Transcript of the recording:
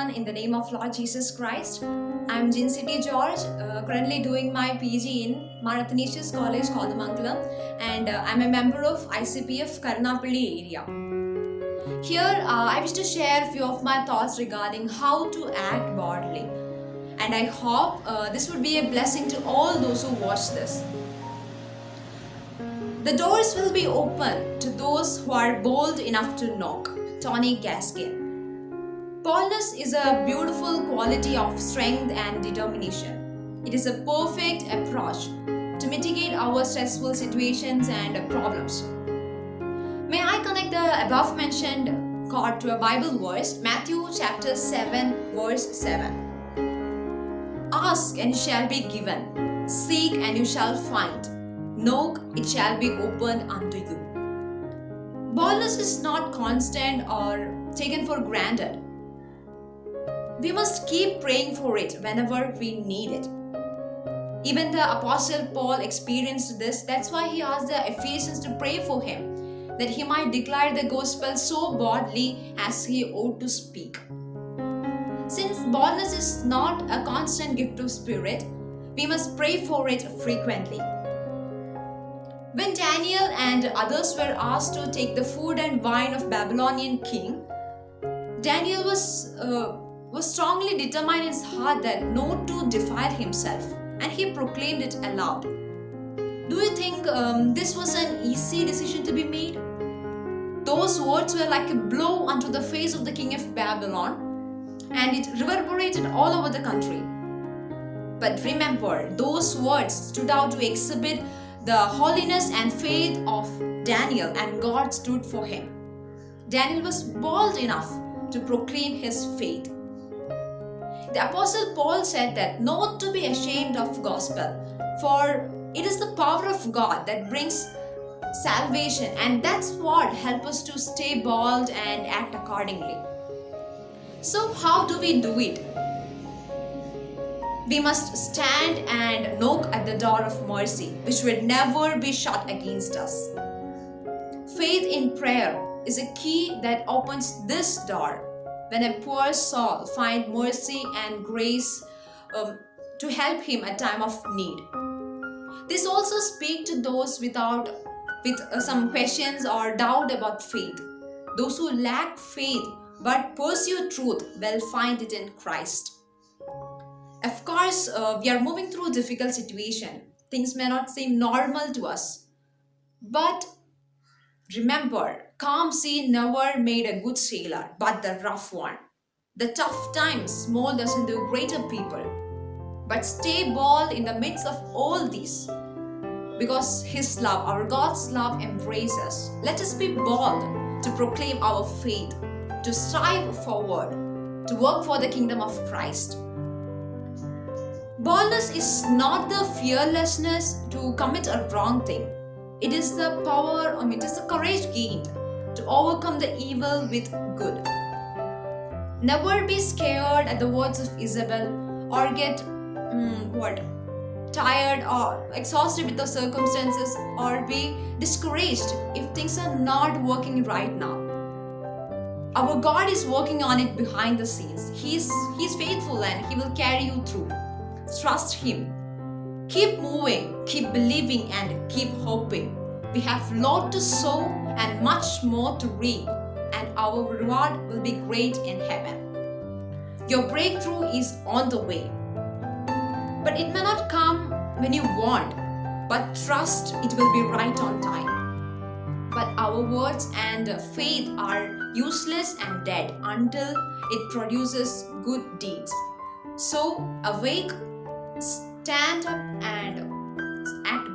everyone in the name of Lord Jesus Christ. I'm Jinsity George, currently doing my PG in Marathanishus College, Kodamangalam, and I'm a member of ICPF Karnapalli area. Here, I wish to share a few of my thoughts regarding how to act boldly, and I hope this would be a blessing to all those who watch this. The doors will be open to those who are bold enough to knock. Tony Gaskin. Boldness is a beautiful quality of strength and determination. It is a perfect approach to mitigate our stressful situations and problems. May I connect the above mentioned chord to a Bible verse, Matthew chapter 7, verse 7. Ask and it shall be given. Seek and you shall find. Knock, it shall be opened unto you. Boldness is not constant or taken for granted. We must keep praying for it whenever we need it. Even the Apostle Paul experienced this. That's why he asked the Ephesians to pray for him, that he might declare the gospel so boldly as he ought to speak. Since boldness is not a constant gift of spirit, we must pray for it frequently. When Daniel and others were asked to take the food and wine of Babylonian king, Daniel was strongly determined in his heart that not to defile himself, and he proclaimed it aloud. Do you think this was an easy decision to be made? Those words were like a blow unto the face of the king of Babylon, and it reverberated all over the country. But remember, those words stood out to exhibit the holiness and faith of Daniel, and God stood for him. Daniel was bold enough to proclaim his faith. The Apostle Paul said that not to be ashamed of gospel, for it is the power of God that brings salvation, and that's what helps us to stay bold and act accordingly. So how do we do it? We must stand and knock at the door of mercy, which will never be shut against us. Faith in prayer is a key that opens this door when a poor soul finds mercy and grace to help him at time of need. This also speaks to those with some questions or doubt about faith. Those who lack faith but pursue truth will find it in Christ. Of course, we are moving through a difficult situation. Things may not seem normal to us. But remember, calm sea never made a good sailor, but the rough one. The tough times mold us into greater people. But stay bold in the midst of all these, because His love, our God's love, embraces us. Let us be bold to proclaim our faith, to strive forward, to work for the kingdom of Christ. Boldness is not the fearlessness to commit a wrong thing. It is the power, it is the courage gained to overcome the evil with good. Never be scared at the words of Isabel or get tired or exhausted with the circumstances or be discouraged if things are not working right now. Our God is working on it behind the scenes. He's faithful and He will carry you through. Trust Him. Keep moving, keep believing, and keep hoping. We have a lot to sow and much more to reap, and our reward will be great in heaven. Your breakthrough is on the way. But it may not come when you want, but trust it will be right on time. But our words and faith are useless and dead until it produces good deeds. So awake, stand up and act